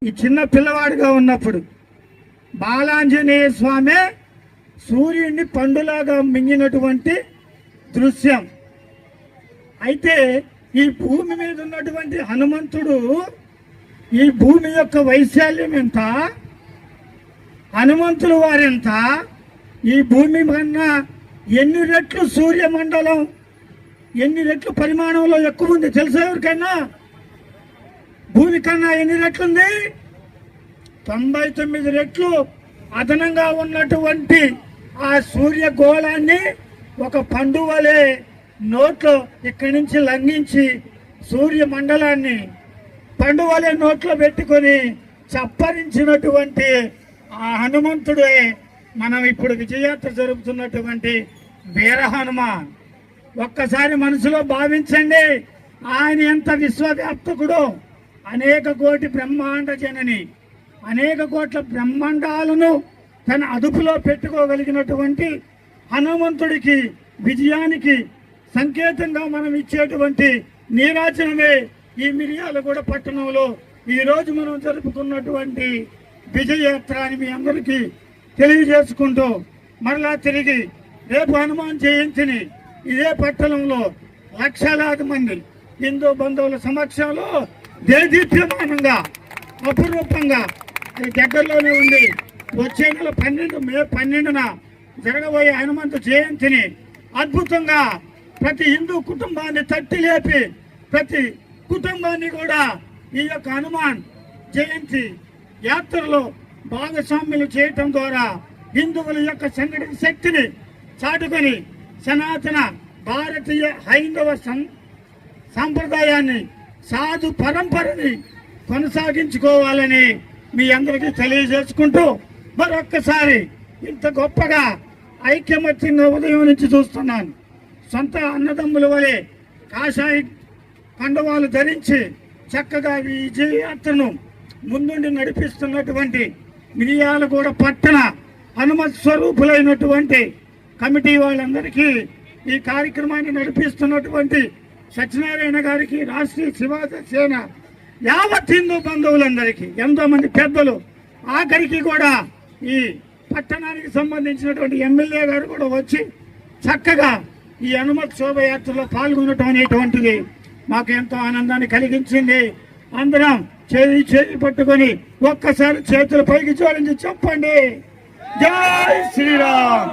ఈ చిన్న పిల్లవాడిగా ఉన్నప్పుడు బాలాంజనేయ స్వామి సూర్యుడిని పండులాగా మింగినటువంటి దృశ్యం. అయితే ఈ భూమి మీద ఉన్నటువంటి హనుమంతుడు ఈ భూమి యొక్క వైశాల్యం ఎంత, హనుమంతుల వారెంత, ఈ భూమి కన్నా ఎన్ని రెట్లు సూర్యమండలం ఎన్ని రెట్లు పరిమాణంలో ఎక్కువ ఉంది తెలుసా ఎవరికైనా? భూమి కన్నా ఎన్ని రెట్లుంది? 99 రెట్లు అదనంగా ఉన్నటువంటి ఆ సూర్యగోళాన్ని ఒక పండు వలె నోట్లో ఇక్కడి నుంచి లంఘించి సూర్యమండలాన్ని పండు వలె నోట్లో పెట్టుకొని చప్పరించినటువంటి ఆ హనుమంతుడే మనం ఇప్పుడు విజయయాత్ర జరుపుతున్నటువంటి వీర హనుమాన్. ఒక్కసారి మనసులో భావించండి, ఆయన ఎంత విశ్వవ్యాప్తకుడో. అనేక కోటి బ్రహ్మాండ జనని, అనేక కోట్ల బ్రహ్మాండాలను తన అదుపులో పెట్టుకోగలిగినటువంటి హనుమంతుడికి విజయానికి సంకేతంగా మనం ఇచ్చేటువంటి నీరాజనమే ఈ మిర్యాలగూడ పట్టణంలో ఈరోజు మనం జరుపుకున్నటువంటి విజయయాత్ర అని మీ అందరికీ తెలియజేసుకుంటూ మరలా తిరిగి రేపు హనుమాన్ జయంతిని ఇదే పట్టణంలో లక్షలాది మంది హిందూ బంధువుల సమక్షంలో దేదీప్యమానంగా అపురూపంగా దగ్గరలోనే ఉంది వచ్చే నెల మే 12న జరగబోయే హనుమంతు జయంతిని అద్భుతంగా ప్రతి హిందూ కుటుంబాన్ని తట్టి లేపి ప్రతి కుటుంబాన్ని కూడా ఈ యొక్క హనుమాన్ జయంతి యాత్రలో భాగస్వామ్యులు చేయటం ద్వారా హిందువుల యొక్క సంఘటన శక్తిని చాటుకొని సనాతన భారతీయ హైందవ సాంప్రదాయాన్ని సాధు పరంపరని కొనసాగించుకోవాలని మీ అందరికీ తెలియజేసుకుంటూ మరొక్కసారి ఇంత గొప్పగా ఐక్యమత్యంగా ఉదయం నుంచి చూస్తున్నాను. సొంత అన్నదమ్ముల వలె కాషాయ కండవాలు ధరించి చక్కగా ఈ విజయయాత్రను ముందుండి నడిపిస్తున్నటువంటి మిర్యాలగూడ పట్టణ హనుమత్ స్వరూపులైనటువంటి కమిటీ వాళ్ళందరికీ ఈ కార్యక్రమాన్ని నడిపిస్తున్నటువంటి సత్యనారాయణ గారికి, రాష్ట్రీయ శివాజ సేన యావత్ హిందూ బంధువులందరికీ, ఎంతో మంది పెద్దలు, ఆఖరికి కూడా ఈ పట్టణానికి సంబంధించినటువంటి ఎమ్మెల్యే గారు కూడా వచ్చి చక్కగా ఈ హనుమత్ శోభయాత్రలో పాల్గొనటం అనేటువంటిది మాకు ఎంతో ఆనందాన్ని కలిగించింది. అందరం చేయి పట్టుకొని ఒక్కసారి చేతులు పైకి జోడించి చెప్పండి, జై శ్రీరామ్.